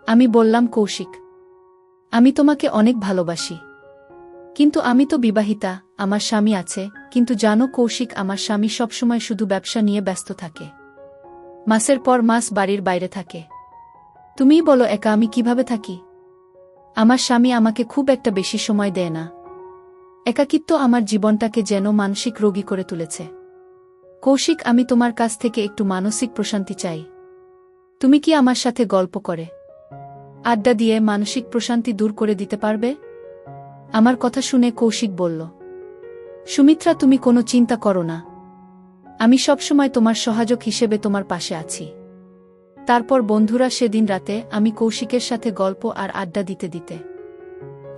আমি বললাম, কৌশিক, আমি তোমাকে অনেক ভালোবাসি। কিন্তু আমি তো বিবাহিতা, আমার স্বামী আছে। কিন্তু জানো কৌশিক, আমার স্বামী সবসময় শুধু ব্যবসা নিয়ে ব্যস্ত থাকে। মাসের পর মাস বাড়ির বাইরে থাকে। তুমিই বলো একা আমি কিভাবে থাকি? আমার স্বামী আমাকে খুব একটা বেশি সময় দেয় না। একাকিত্ব আমার জীবনটাকে যেন মানসিক রোগী করে তুলেছে। কৌশিক, আমি তোমার কাছ থেকে একটু মানসিক প্রশান্তি চাই। তুমি কি আমার সাথে গল্প করে আড্ডা দিয়ে মানসিক প্রশান্তি দূর করে দিতে পারবে? আমার কথা শুনে কৌশিক বলল, সুমিত্রা, তুমি কোনো চিন্তা করো না। আমি সবসময় তোমার সহায়ক হিসেবে তোমার পাশে আছি। তারপর বন্ধুরা, সেদিন রাতে আমি কৌশিকের সাথে গল্প আর আড্ডা দিতে দিতে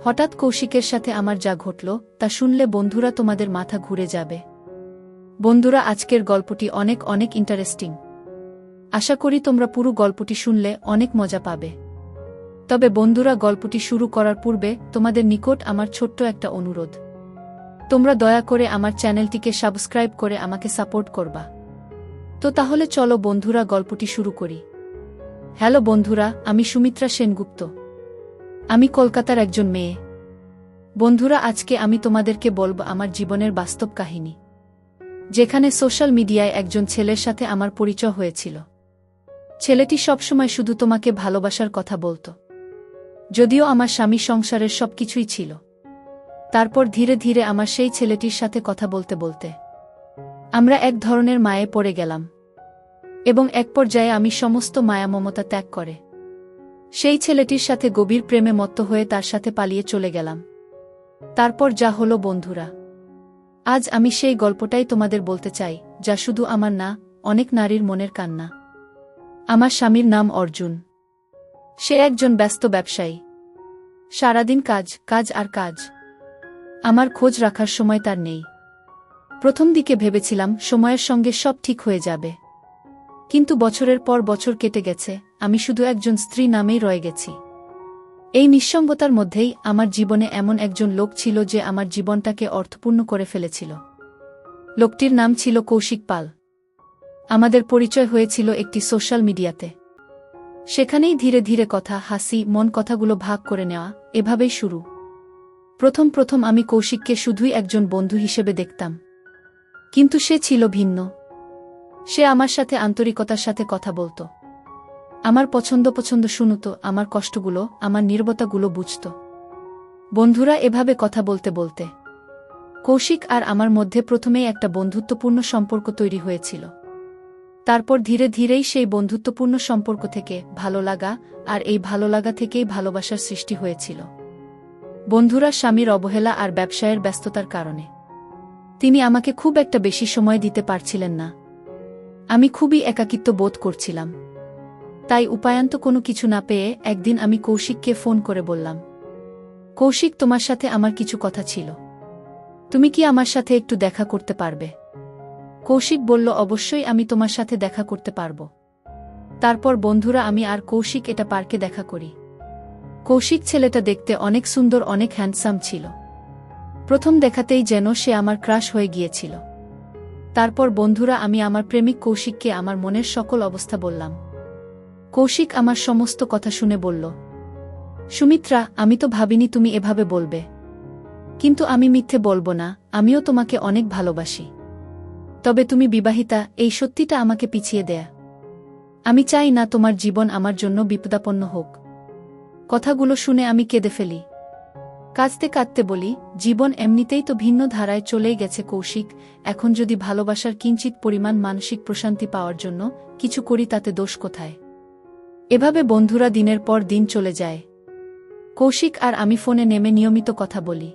হঠাৎ কৌশিকের সাথে আমার যা ঘটল তা শুনলে বন্ধুরা তোমাদের মাথা ঘুরে যাবে। বন্ধুরা, আজকের গল্পটি অনেক অনেক ইন্টারেস্টিং। আশা করি তোমরা পুরো গল্পটি শুনলে অনেক মজা পাবে। তবে বন্ধুরা, গল্পটি শুরু করার পূর্বে তোমাদের নিকট আমার ছোট্ট একটা অনুরোধ। তোমরা দয়া করে আমার চ্যানেলটিকে সাবস্ক্রাইব করে আমাকে সাপোর্ট করবা। তো তাহলে চলো বন্ধুরা, গল্পটি শুরু করি। হ্যালো বন্ধুরা, আমি সুমিত্রা সেনগুপ্ত। আমি কলকাতার একজন মেয়ে। বন্ধুরা, আজকে আমি তোমাদেরকে বলব আমার জীবনের বাস্তব কাহিনী, যেখানে সোশ্যাল মিডিয়ায় একজন ছেলের সাথে আমার পরিচয় হয়েছিল। ছেলেটি সবসময় শুধু তোমাকে ভালোবাসার কথা বলত, যদিও আমার স্বামী সংসারের সবকিছুই ছিল। তারপর ধীরে ধীরে আমার সেই ছেলেটির সাথে কথা বলতে বলতে আমরা এক ধরনের মায়ে পড়ে গেলাম, এবং এক পর্যায়ে আমি সমস্ত মায়া মমতা ত্যাগ করে সেই ছেলেটির সাথে গভীর প্রেমে মত্ত হয়ে তার সাথে পালিয়ে চলে গেলাম। তারপর যা হলো বন্ধুরা, আজ আমি সেই গল্পটাই তোমাদের বলতে চাই, যা শুধু আমার না, অনেক নারীর মনের কান্না। আমার স্বামীর নাম অর্জুন। সে একজন ব্যস্ত ব্যবসায়ী। সারাদিন কাজ, কাজ আর কাজ। আমার খোঁজ রাখার সময় তার নেই। প্রথম দিকে ভেবেছিলাম সময়ের সঙ্গে সব ঠিক হয়ে যাবে, কিন্তু বছরের পর বছর কেটে গেছে, আমি শুধু একজন স্ত্রী নামেই রয়ে গেছি। এই নিঃসঙ্গতার মধ্যেই আমার জীবনে এমন একজন লোক ছিল যে আমার জীবনটাকে অর্থপূর্ণ করে ফেলেছিল। লোকটির নাম ছিল কৌশিক পাল। আমাদের পরিচয় হয়েছিল একটি সোশ্যাল মিডিয়াতে। সেখানেই ধীরে ধীরে কথা, হাসি, মন কথাগুলো ভাগ করে নেওয়া, এভাবেই শুরু। প্রথম প্রথম আমি কৌশিককে শুধুই একজন বন্ধু হিসেবে দেখতাম, কিন্তু সে ছিল ভিন্ন। সে আমার সাথে আন্তরিকতার সাথে কথা বলত, আমার পছন্দ শুনত, আমার কষ্টগুলো, আমার নীরবতাগুলো বুঝত। বন্ধুরা, এভাবে কথা বলতে বলতে কৌশিক আর আমার মধ্যে প্রথমেই একটা বন্ধুত্বপূর্ণ সম্পর্ক তৈরি হয়েছিল। তারপর ধীরে ধীরেই সেই বন্ধুত্বপূর্ণ সম্পর্ক থেকে ভালো লাগা, আর এই ভালো লাগা থেকেই ভালোবাসার সৃষ্টি হয়েছিল। বন্ধুরা, স্বামীর অবহেলা আর ব্যবসায়ের ব্যস্ততার কারণে তিনি আমাকে খুব একটা বেশি সময় দিতে পারছিলেন না। আমি খুবই একাকিত্ব বোধ করছিলাম। তাই উপায়ান্ত কোনো কিছু না পেয়ে একদিন আমি কৌশিককে ফোন করে বললাম, কৌশিক, তোমার সাথে আমার কিছু কথা ছিল। তুমি কি আমার সাথে একটু দেখা করতে পারবে? কৌশিক বলল, অবশ্যই, আমি তোমার সাথে দেখা করতে পারব। তারপর বন্ধুরা, আমি আর কৌশিক এটা পার্কে দেখা করি। কৌশিক ছেলেটা দেখতে অনেক সুন্দর, অনেক হ্যান্ডসাম ছিল। প্রথম দেখাতেই যেন সে আমার ক্রাশ হয়ে গিয়েছিল। তারপর বন্ধুরা, আমি আমার প্রেমিক কৌশিককে আমার মনের সকল অবস্থা বললাম। কৌশিক আমার সমস্ত কথা শুনে বলল, সুমিত্রা, আমি তো ভাবিনি তুমি এভাবে বলবে। কিন্তু আমি মিথ্যে বলবো না, আমিও তোমাকে অনেক ভালোবাসি। তবে তুমি বিবাহিতা, এই সত্যিটা আমাকে পিছিয়ে দেয়া। আমি চাই না তোমার জীবন আমার জন্য বিপদাপন্ন হোক। কথাগুলো শুনে আমি কেঁদে ফেলি। কাঁদতে কাঁদতে বলি, জীবন এমনিতেই তো ভিন্ন ধারায় চলেই গেছে কৌশিক, এখন যদি ভালোবাসার কিঞ্চিত পরিমাণ মানসিক প্রশান্তি পাওয়ার জন্য কিছু করি, তাতে দোষ কোথায়? এভাবে বন্ধুরা দিনের পর দিন চলে যায়। কৌশিক আর আমি ফোনে নেমে নিয়মিত কথা বলি।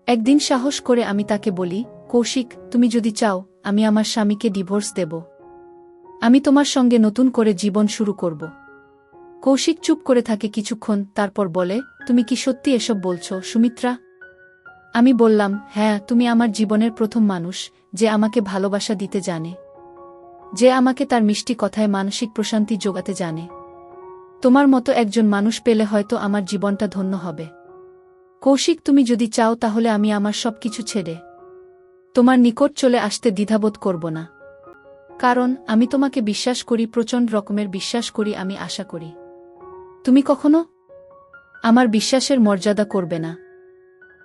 একদিন সাহস করে আমি তাকে বলি, কৌশিক, তুমি যদি চাও, আমি আমার স্বামীকে ডিভোর্স দেব। আমি তোমার সঙ্গে নতুন করে জীবন শুরু করব। কৌশিক চুপ করে থাকে কিছুক্ষণ, তারপর বলে, তুমি কি সত্যি এসব বলছো সুমিত্রা? আমি বললাম, হ্যাঁ, তুমি আমার জীবনের প্রথম মানুষ যে আমাকে ভালোবাসা দিতে জানে, যে আমাকে তার মিষ্টি কথায় মানসিক প্রশান্তি যোগাতে জানে। তোমার মতো একজন মানুষ পেলে হয়তো আমার জীবনটা ধন্য হবে। কৌশিক, তুমি যদি চাও তাহলে আমি আমার সবকিছু ছেড়ে তোমার নিকট চলে আসতে দ্বিধাবোধ করব না। কারণ আমি তোমাকে বিশ্বাস করি, প্রচণ্ড রকমের বিশ্বাস করি, আমি আশা করি তুমি কখনো আমার বিশ্বাসের মর্যাদা করবে না।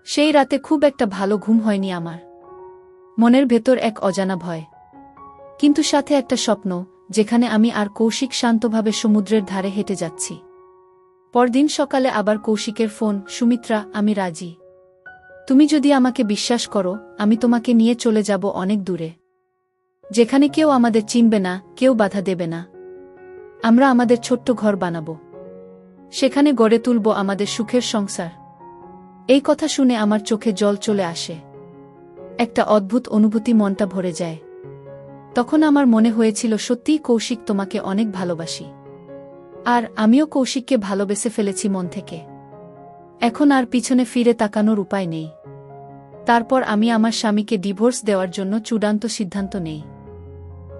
সেই রাতে খুব একটা ভালো ঘুম হয়নি আমার। মনের ভেতর এক অজানা ভয়, কিন্তু সাথে একটা স্বপ্ন, যেখানে আমি আর কৌশিক শান্তভাবে সমুদ্রের ধারে হেঁটে যাচ্ছি। পরদিন সকালে আবার কৌশিকের ফোন, সুমিত্রা, আমি রাজি। তুমি যদি আমাকে বিশ্বাস করো, আমি তোমাকে নিয়ে চলে যাব অনেক দূরে, যেখানে কেউ আমাদের চিনবে না, কেউ বাধা দেবে না। আমরা আমাদের ছোট্ট ঘর বানাব, সেখানে গড়ে তুলব আমাদের সুখের সংসার। এই কথা শুনে আমার চোখে জল চলে আসে। একটা অদ্ভুত অনুভূতি মনটা ভরে যায়। তখন আমার মনে হয়েছিল, সত্যিই কৌশিক, তোমাকে অনেক ভালোবাসি। আর আমিও কৌশিককে ভালোবেসে ফেলেছি মন থেকে। এখন আর পিছনে ফিরে তাকানোর উপায় নেই। তারপর আমি আমার স্বামীকে ডিভোর্স দেওয়ার জন্য চূড়ান্ত সিদ্ধান্ত নেই।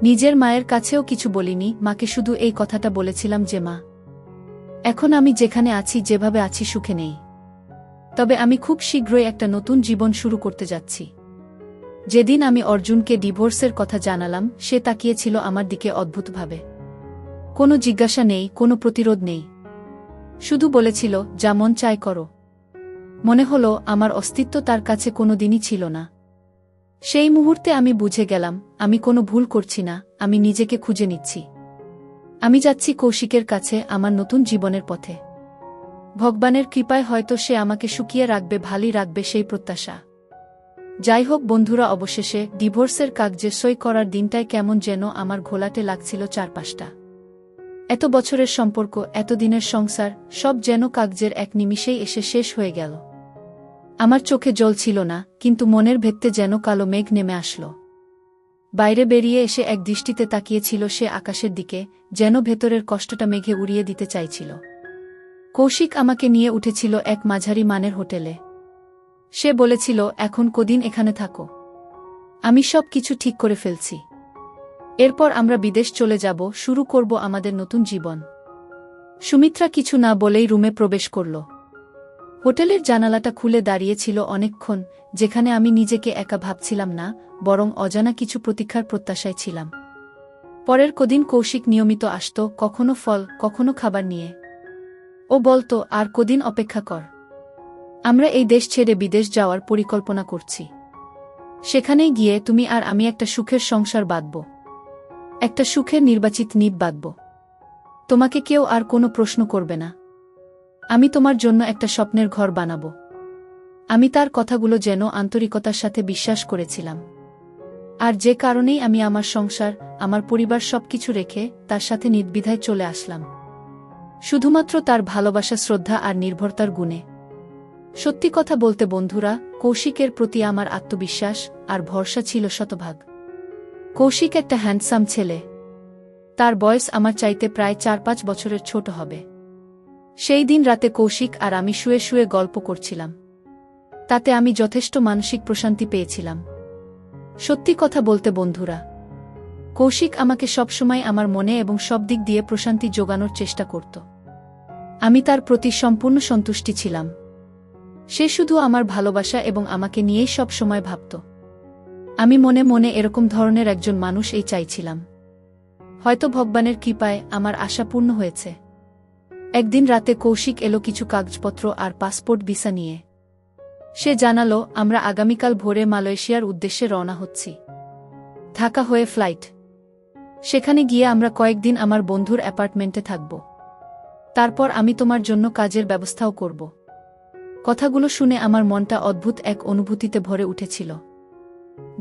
নিজের মায়ের কাছেও কিছু বলিনি, মাকে শুধু এই কথাটা বলেছিলাম যে, মা, এখন আমি যেখানে আছি, যেভাবে আছি, সুখে নেই। তবে আমি খুব শীঘ্রই একটা নতুন জীবন শুরু করতে যাচ্ছি। যেদিন আমি অর্জুনকে ডিভোর্সের কথা জানালাম, সে তাকিয়েছিল আমার দিকে অদ্ভুতভাবে। কোনো জিজ্ঞাসা নেই, কোনো প্রতিরোধ নেই, শুধু বলেছিল, যা মন চায় করো। মনে হলো আমার অস্তিত্ব তার কাছে কোনোদিনই ছিল না। সেই মুহূর্তে আমি বুঝে গেলাম, আমি কোনো ভুল করছি না, আমি নিজেকে খুঁজে নিচ্ছি। আমি যাচ্ছি কৌশিকের কাছে, আমার নতুন জীবনের পথে। ভগবানের কৃপায় হয়তো সে আমাকে সুখিয়ে রাখবে, ভালোই রাখবে, সেই প্রত্যাশা। যাই হোক বন্ধুরা, অবশেষে ডিভোর্সের কাগজে সই করার দিনটায় কেমন যেন আমার ঘোলাটে লাগছিল চারপাশটা। এত বছরের সম্পর্ক, এতদিনের সংসার, সব যেন কাগজের এক নিমিষেই এসে শেষ হয়ে গেল। আমার চোখে জল ছিল না, কিন্তু মনের ভেতরে যেন কালো মেঘ নেমে আসল। বাইরে বেরিয়ে এসে এক দৃষ্টিতে তাকিয়েছিল সে আকাশের দিকে, যেন ভেতরের কষ্টটা মেঘে উড়িয়ে দিতে চাইছিল। কৌশিক আমাকে নিয়ে উঠেছিল এক মাঝারি মানের হোটেলে। সে বলেছিল, এখন কদিন এখানে থাকো, আমি সব কিছু ঠিক করে ফেলছি। এরপর আমরা বিদেশ চলে যাব, শুরু করব আমাদের নতুন জীবন। সুমিত্রা কিছু না বলেই রুমে প্রবেশ করল। হোটেলের জানালাটা খুলে দাঁড়িয়েছিল অনেকক্ষণ, যেখানে আমি নিজেকে একা ভাবছিলাম না, বরং অজানা কিছু প্রতীক্ষার প্রত্যাশায় ছিলাম। পরের কদিন কৌশিক নিয়মিত আসত, কখনো ফল, কখনো খাবার নিয়ে। ও বলতো, আর কদিন অপেক্ষা কর, আমরা এই দেশ ছেড়ে বিদেশ যাওয়ার পরিকল্পনা করছি। সেখানেই গিয়ে তুমি আর আমি একটা সুখের সংসার বাঁধব, একটা সুখের নির্বাচিত নিব বাঁধব। তোমাকে কেউ আর কোনো প্রশ্ন করবে না। আমি তোমার জন্য একটা স্বপ্নের ঘর বানাব। আমি তার কথাগুলো যেন আন্তরিকতার সাথে বিশ্বাস করেছিলাম। আর যে কারণেই আমি আমার সংসার, আমার পরিবার সবকিছু রেখে তার সাথে নির্দ্বিধায় চলে আসলাম, শুধুমাত্র তার ভালোবাসা, শ্রদ্ধা আর নির্ভরতার গুণে। সত্যি কথা বলতে বন্ধুরা, কৌশিকের প্রতি আমার আত্মবিশ্বাস আর ভরসা ছিল শতভাগ। কৌশিক একটা হ্যান্ডসাম ছেলে। তার বয়স আমার চাইতে প্রায় 4-5 বছরের ছোট হবে। সেই দিন রাতে কৌশিক আর আমি শুয়ে শুয়ে গল্প করছিলাম। তাতে আমি যথেষ্ট মানসিক প্রশান্তি পেয়েছিলাম। সত্যি কথা বলতে বন্ধুরা, কৌশিক আমাকে সবসময় আমার মনে এবং সব দিক দিয়ে প্রশান্তি জোগানোর চেষ্টা করত। আমি তার প্রতি সম্পূর্ণ সন্তুষ্টি ছিলাম। সে শুধু আমার ভালোবাসা এবং আমাকে নিয়েই সব সময় ভাবত। আমি মনে মনে এরকম ধরনের একজন মানুষ এই চাইছিলাম। হয়তো ভগবানের কৃপায় আমার আশা পূর্ণ হয়েছে। একদিন রাতে কৌশিক এলো কিছু কাগজপত্র আর পাসপোর্ট ভিসা নিয়ে। সে জানালো, আমরা আগামীকাল ভোরে মালয়েশিয়ার উদ্দেশ্যে রওনা হচ্ছি। ঢাকা হয়ে ফ্লাইট। সেখানে গিয়ে আমরা কয়েকদিন আমার বন্ধুর অ্যাপার্টমেন্টে থাকব। তারপর আমি তোমার জন্য কাজের ব্যবস্থাও করব। কথাগুলো শুনে আমার মনটা অদ্ভুত এক অনুভূতিতে ভরে উঠেছিল।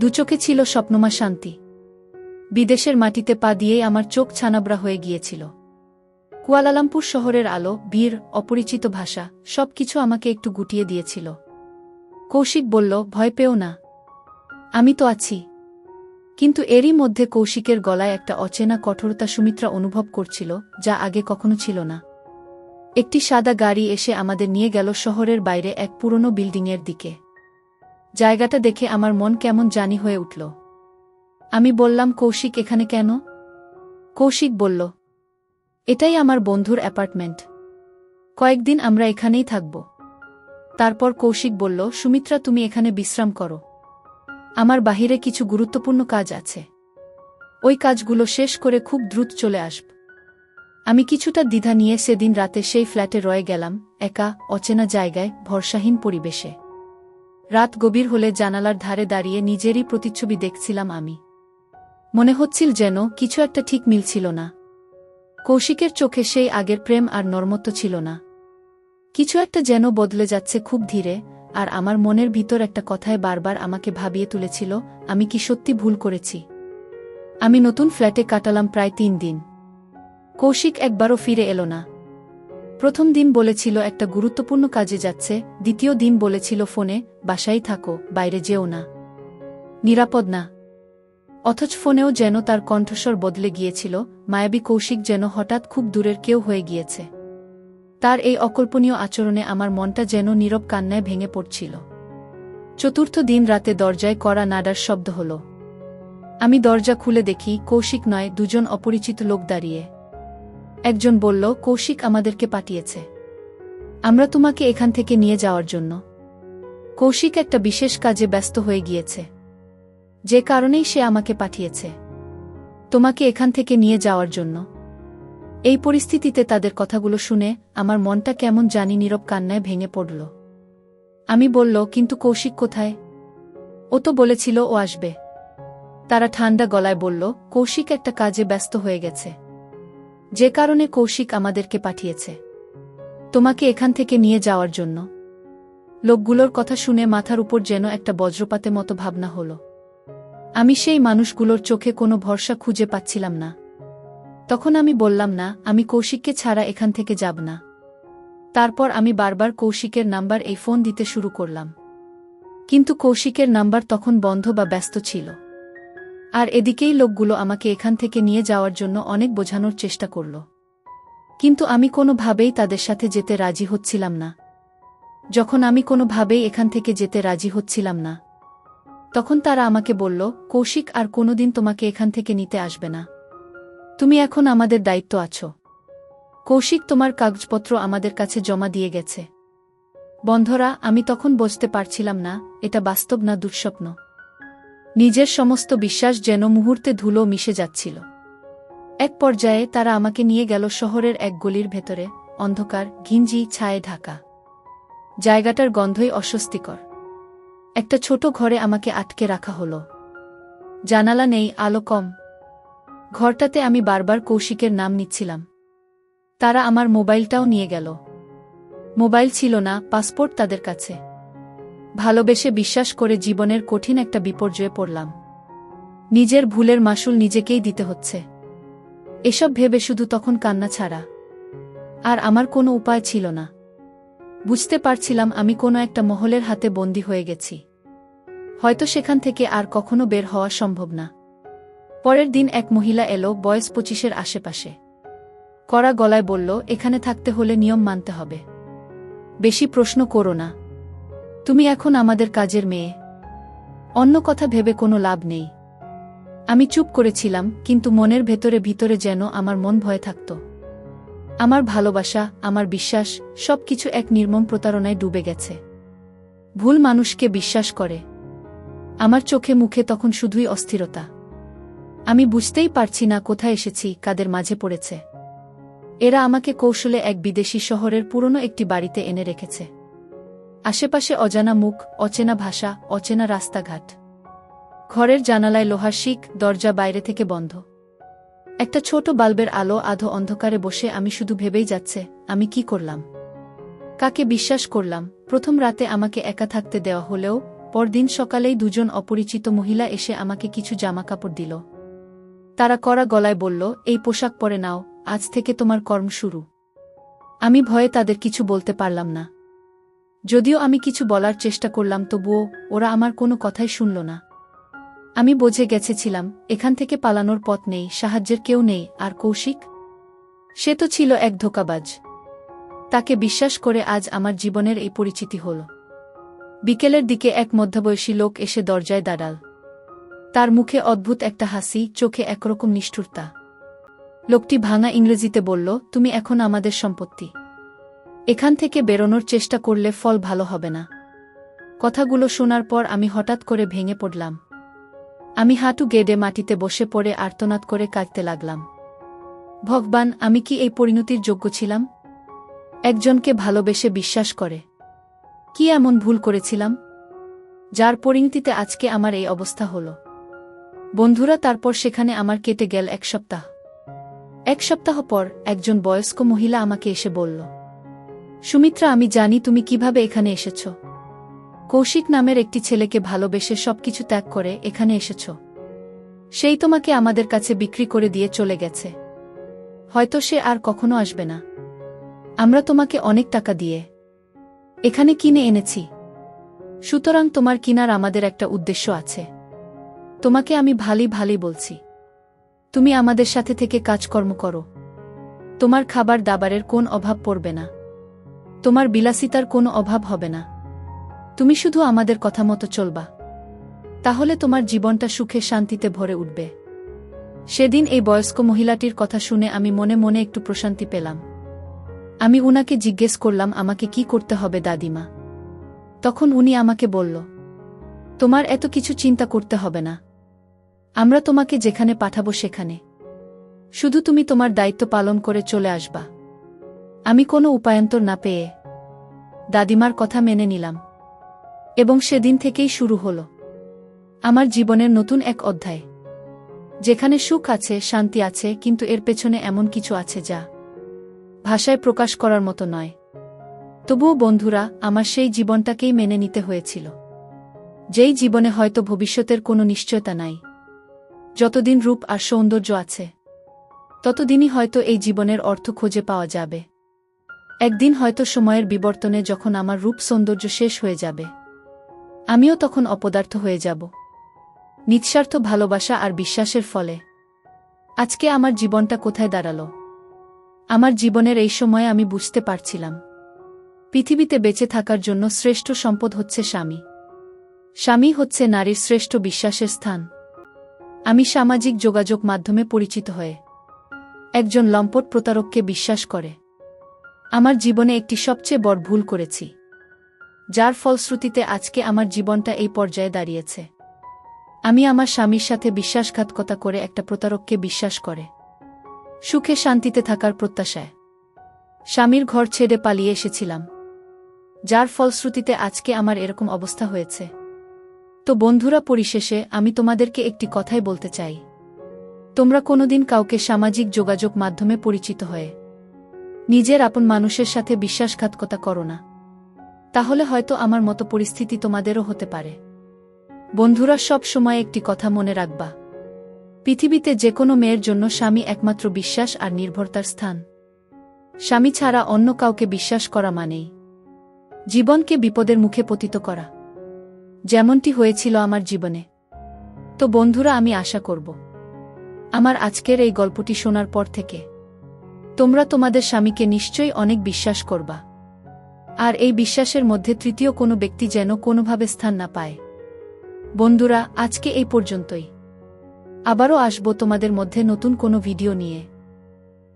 দুচোখে ছিল স্বপ্নমা শান্তি। বিদেশের মাটিতে পা দিয়েই আমার চোখ ছানাবড়া হয়ে গিয়েছিল। কুয়ালালামপুর শহরের আলো, ভিড়, অপরিচিত ভাষা, সবকিছু আমাকে একটু গুটিয়ে দিয়েছিল। কৌশিক বলল, ভয় পেও না, আমি তো আছি। কিন্তু এরই মধ্যে কৌশিকের গলায় একটা অচেনা কঠোরতা সুমিত্রা অনুভব করছিল, যা আগে কখনো ছিল না। একটি সাদা গাড়ি এসে আমাদের নিয়ে গেল শহরের বাইরে এক পুরনো বিল্ডিংয়ের দিকে। জায়গাটা দেখে আমার মন কেমন জানি হয়ে উঠল। আমি বললাম, কৌশিক, এখানে কেন? কৌশিক বলল, এটাই আমার বন্ধুর অ্যাপার্টমেন্ট, কয়েকদিন আমরা এখানেই থাকব। তারপর কৌশিক বলল, সুমিত্রা, তুমি এখানে বিশ্রাম করো, আমার বাহিরে কিছু গুরুত্বপূর্ণ কাজ আছে। ওই কাজগুলো শেষ করে খুব দ্রুত চলে আসব। আমি কিছুটা দ্বিধা নিয়ে সেদিন রাতে সেই ফ্ল্যাটে রয়ে গেলাম, একা, অচেনা জায়গায়, ভরসাহীন পরিবেশে। রাত গভীর হলে জানালার ধারে দাঁড়িয়ে নিজেরই প্রতিচ্ছবি দেখছিলাম আমি। মনে হচ্ছিল যেন কিছু একটা ঠিক মিলছিল না। কৌশিকের চোখে সেই আগের প্রেম আর নর্মত্ব ছিল না। কিছু একটা যেন বদলে যাচ্ছে খুব ধীরে, আর আমার মনের ভিতর একটা কথায় বারবার আমাকে ভাবিয়ে তুলেছিল, আমি কি সত্যি ভুল করেছি? আমি নতুন ফ্ল্যাটে কাটালাম প্রায় 3 দিন। কৌশিক একবারও ফিরে এলো না। প্রথম দিন বলেছিল একটা গুরুত্বপূর্ণ কাজে যাচ্ছে, দ্বিতীয় দিন বলেছিল ফোনে, বাসায় থাকো, বাইরে যেও না, নিরাপদ না। অথচ ফোনেও যেন তার কণ্ঠস্বর বদলে গিয়েছিল, মায়াবী কৌশিক যেন হঠাৎ খুব দূরের কেউ হয়ে গিয়েছে। তার এই অকল্পনীয় আচরণে আমার মনটা যেন নীরব কান্নায় ভেঙে পড়ছিল। চতুর্থ দিন রাতে দরজায় কড়া নাড়ার শব্দ হল। আমি দরজা খুলে দেখি কৌশিক নয়, দুজন অপরিচিত লোক দাঁড়িয়ে। একজন বলল, কৌশিক আমাদেরকে পাঠিয়েছে, আমরা তোমাকে এখান থেকে নিয়ে যাওয়ার জন্য। কৌশিক একটা বিশেষ কাজে ব্যস্ত হয়ে গিয়েছে, যে কারণেই সে আমাকে পাঠিয়েছে, তোমাকে এখান থেকে নিয়ে যাওয়ার জন্য। এই পরিস্থিতিতে তাদের কথাগুলো শুনে আমার মনটা কেমন জানি নীরব কান্নায় ভেঙে পড়ল। আমি বলল, কিন্তু কৌশিক কোথায়? ও তো বলেছিল ও আসবে। তারা ঠান্ডা গলায় বলল, কৌশিক একটা কাজে ব্যস্ত হয়ে গেছে, যে কারণে কৌশিক আমাদেরকে পাঠিয়েছে, তোমাকে এখান থেকে নিয়ে যাওয়ার জন্য। লোকগুলোর কথা শুনে মাথার উপর যেন একটা বজ্রপাতের মতো ভাবনা হল। আমি সেই মানুষগুলোর চোখে কোনো ভরসা খুঁজে পাচ্ছিলাম না। তখন আমি বললাম, না, আমি কৌশিককে ছাড়া এখান থেকে যাব না। তারপর আমি বারবার কৌশিকের নাম্বার এই ফোন দিতে শুরু করলাম, কিন্তু কৌশিকের নাম্বার তখন বন্ধ বা ব্যস্ত ছিল। আর এদিকেই লোকগুলো আমাকে এখান থেকে নিয়ে যাওয়ার জন্য অনেক বোঝানোর চেষ্টা করল, কিন্তু আমি কোনোভাবেই তাদের সাথে যেতে রাজি হচ্ছিলাম না। যখন আমি কোনোভাবেই এখান থেকে যেতে রাজি হচ্ছিলাম না, তখন তারা আমাকে বলল, কৌশিক আর কোনোদিন তোমাকে এখান থেকে নিতে আসবে না, তুমি এখন আমাদের দায়িত্ব আছো। কৌশিক তোমার কাগজপত্র আমাদের কাছে জমা দিয়ে গেছে। বন্ধরা, আমি তখন বুঝতে পারছিলাম না এটা বাস্তব না দুঃস্বপ্ন। নিজের সমস্ত বিশ্বাস যেন মুহূর্তে ধুলো মিশে যাচ্ছিল। এক পর্যায়ে তারা আমাকে নিয়ে গেল শহরের এক গলির ভেতরে, অন্ধকার, ঘিঞ্জি ছায়ে ঢাকা। জায়গাটার গন্ধই অস্বস্তিকর। একটা ছোট ঘরে আমাকে আটকে রাখা হলো। জানালা নেই, আলো কম। ঘরটাতে আমি বারবার কৌশিকের নাম নিচ্ছিলাম। তারা আমার মোবাইলটাও নিয়ে গেল। মোবাইল ছিল না, পাসপোর্ট তাদের কাছে। ভালোবেসে বিশ্বাস করে জীবনের কঠিন একটা বিপর্যয়ে পড়লাম। নিজের ভুলের মাসুল নিজেকেই দিতে হচ্ছে। এসব ভেবে শুধু তখন কান্না ছাড়া আর আমার কোনো উপায় ছিল না। বুঝতে পারছিলাম আমি কোনো একটা মহলের হাতে বন্দী হয়ে গেছি, হয়তো সেখান থেকে আর কখনো বের হওয়া সম্ভব না। পরের দিন এক মহিলা এলো, বয়স 25-এর আশেপাশে। কড়া গলায় বলল, এখানে থাকতে হলে নিয়ম মানতে হবে। বেশি প্রশ্ন করো না, তুমি এখন আমাদের কাজের মেয়ে। অন্য কথা ভেবে কোনো লাভ নেই। আমি চুপ করেছিলাম, কিন্তু মনের ভেতরে ভিতরে যেন আমার মন ভয়ে থাকত। আমার ভালোবাসা, আমার বিশ্বাস, সবকিছু এক নির্মম প্রতারণায় ডুবে গেছে। ভুল মানুষকে বিশ্বাস করে। আমার চোখে মুখে তখন শুধুই অস্থিরতা। আমি বুঝতেই পারছি না কোথায় এসেছি, কাদের মাঝে পড়েছে। এরা আমাকে কৌশলে এক বিদেশি শহরের পুরনো একটি বাড়িতে এনে রেখেছে। আশেপাশে অজানা মুখ, অচেনা ভাষা, অচেনা রাস্তাঘাট। ঘরের জানালায় লোহার শিক, দরজা বাইরে থেকে বন্ধ। একটা ছোট বাল্বের আলো আধো অন্ধকারে বসে আমি শুধু ভেবেই যাচ্ছে, আমি কি করলাম? কাকে বিশ্বাস করলাম? প্রথম রাতে আমাকে একা থাকতে দেওয়া হলেও পরদিন সকালেই দুজন অপরিচিত মহিলা এসে আমাকে কিছু জামাকাপড় দিল। তারা কড়া গলায় বলল, এই পোশাক পরে নাও, আজ থেকে তোমার কর্ম শুরু। আমি ভয়ে তাদের কিছু বলতে পারলাম না। যদিও আমি কিছু বলার চেষ্টা করলাম, তবুও ওরা আমার কোনো কথাই শুনল না। আমি বুঝে গেছিলাম এখান থেকে পালানোর পথ নেই, সাহায্যের কেউ নেই। আর কৌশিক, সে তো ছিল এক ধোঁকাবাজ। তাকে বিশ্বাস করে আজ আমার জীবনের এই পরিচিতি হল। বিকেলের দিকে এক মধ্যবয়সী লোক এসে দরজায় দাঁড়াল। তার মুখে অদ্ভুত একটা হাসি, চোখে একরকম নিষ্ঠুরতা। লোকটি ভাঙা ইংরেজিতে বলল, তুমি এখন আমাদের সম্পত্তি। এখান থেকে বেরোনোর চেষ্টা করলে ফল ভালো হবে না। কথাগুলো শোনার পর আমি হঠাৎ করে ভেঙে পড়লাম। আমি হাঁটু গেড়ে মাটিতে বসে পড়ে আর্তনাদ করে কাঁদতে লাগলাম। ভগবান, আমি কি এই পরিণতির যোগ্য ছিলাম? একজনকে ভালোবেসে বিশ্বাস করে কি এমন ভুল করেছিলাম, যার পরিণতিতে আজকে আমার এই অবস্থা হলো? বন্ধুরা, তারপর সেখানে আমার কেটে গেল 1 সপ্তাহ। 1 সপ্তাহ পর একজন বয়স্ক মহিলা আমাকে এসে বলল, সুমিত্রা, আমি জানি তুমি কিভাবে এখানে এসেছ। কৌশিক নামের একটি ছেলেকে ভালোবেসে সবকিছু ত্যাগ করে এখানে এসেছ। সেই তোমাকে আমাদের কাছে বিক্রি করে দিয়ে চলে গেছে। হয়তো সে আর কখনো আসবে না। আমরা তোমাকে অনেক টাকা দিয়ে এখানে কিনে এনেছি। সুতরাং তোমার কিনার আমাদের একটা উদ্দেশ্য আছে। তোমাকে আমি ভালোই বলছি, তুমি আমাদের সাথে থেকে কাজকর্ম করো। তোমার খাবার দাবারের কোন অভাব পড়বে না, তোমার বিলাসিতার কোনো অভাব হবে না। তুমি শুধু আমাদের কথা মতো চলবা, তাহলে তোমার জীবনটা সুখে শান্তিতে ভরে উঠবে। সেদিন এই বয়স্ক মহিলাটির কথা শুনে আমি মনে মনে একটু প্রশান্তি পেলাম। আমি উনাকে জিজ্ঞেস করলাম, আমাকে কি করতে হবে দাদিমা? তখন উনি আমাকে বলল, তোমার এত কিছু চিন্তা করতে হবে না। আমরা তোমাকে যেখানে পাঠাবো সেখানে শুধু তুমি তোমার দায়িত্ব পালন করে চলে আসবা। আমি কোনো উপায়ান্তর না পেয়ে দাদিমার কথা মেনে নিলাম, এবং সেদিন থেকেই শুরু হলো আমার জীবনের নতুন এক অধ্যায়, যেখানে সুখ আছে, শান্তি আছে, কিন্তু এর পেছনে এমন কিছু আছে যা ভাষায় প্রকাশ করার মতো নয়। তবুও বন্ধুরা, আমার সেই জীবনটাকেই মেনে নিতে হয়েছিল, যেই জীবনে হয়তো ভবিষ্যতের কোনো নিশ্চয়তা নাই। যতদিন রূপ আর সৌন্দর্য আছে, ততদিনই হয়তো এই জীবনের অর্থ খুঁজে পাওয়া যাবে। একদিন হয়তো সময়ের বিবর্তনে যখন আমার রূপ সৌন্দর্য শেষ হয়ে যাবে, আমিও তখন অপদার্থ হয়ে যাব, নিঃস্বার্থ ভালোবাসা আর বিশ্বাসের ফলে। আজকে আমার জীবনটা কোথায় দাঁড়ালো? আমার জীবনের এই সময়ে আমি বুঝতে পারছিলাম, পৃথিবীতে বেঁচে থাকার জন্য শ্রেষ্ঠ সম্পদ হচ্ছে স্বামী। স্বামী হচ্ছে নারীর শ্রেষ্ঠ বিশ্বাসের স্থান। আমি সামাজিক যোগাযোগ মাধ্যমে পরিচিত হয়ে একজন লম্পট প্রতারককে বিশ্বাস করে আমার জীবনে একটি সবচেয়ে বড় ভুল করেছি, যার ফলশ্রুতিতে আজকে আমার জীবনটা এই পর্যায়ে দাঁড়িয়েছে। আমি আমার স্বামীর সাথে বিশ্বাসঘাতকতা করে একটা প্রতারককে বিশ্বাস করে সুখে শান্তিতে থাকার প্রত্যাশায় স্বামীর ঘর ছেড়ে পালিয়ে এসেছিলাম, যার ফলশ্রুতিতে আজকে আমার এরকম অবস্থা হয়েছে। তো বন্ধুরা, পরিশেষে আমি তোমাদেরকে একটি কথাই বলতে চাই, তোমরা কোনোদিন কাউকে সামাজিক যোগাযোগ মাধ্যমে পরিচিত হয়ে নিজের আপন মানুষের সাথে বিশ্বাসঘাতকতা করো না, তাহলে হয়তো আমার মতো পরিস্থিতি তোমাদেরও হতে পারে। বন্ধুরা, সব সময় একটি কথা মনে রাখবা, পৃথিবীতে যে কোনো মেয়ের জন্য স্বামী একমাত্র বিশ্বাস আর নির্ভরতার স্থান। স্বামী ছাড়া অন্য কাউকে বিশ্বাস করা মানেই জীবনকে বিপদের মুখে পতিত করা, যেমনটি হয়েছিল আমার জীবনে। তো বন্ধুরা, আমি আশা করব আমার আজকের এই গল্পটি শোনার পর থেকে তোমরা তোমাদের স্বামীকে নিশ্চয়ই অনেক বিশ্বাস করবা, আর এই বিশ্বাসের মধ্যে তৃতীয় কোনো ব্যক্তি যেন কোনোভাবে স্থান না পায়। বন্ধুরা, আজকে এই পর্যন্তই। আবারও আসব তোমাদের মধ্যে নতুন কোনো ভিডিও নিয়ে।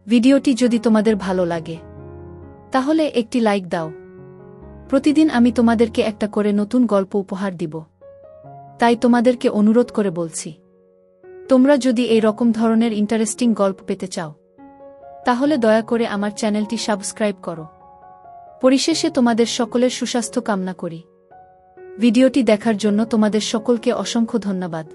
ভিডিওটি যদি তোমাদের ভালো লাগে তাহলে একটি লাইক দাও। প্রতিদিন আমি তোমাদেরকে একটা করে নতুন গল্প উপহার দিব, তাই তোমাদেরকে অনুরোধ করে বলছি, তোমরা যদি এই রকম ধরনের ইন্টারেস্টিং গল্প পেতে চাও তাহলে দয়া করে আমার চ্যানেলটি সাবস্ক্রাইব করো। পরিশেষে তোমাদের সকলের সুস্বাস্থ্য কামনা করি। ভিডিওটি দেখার জন্য তোমাদের সকলকে অসংখ্য ধন্যবাদ।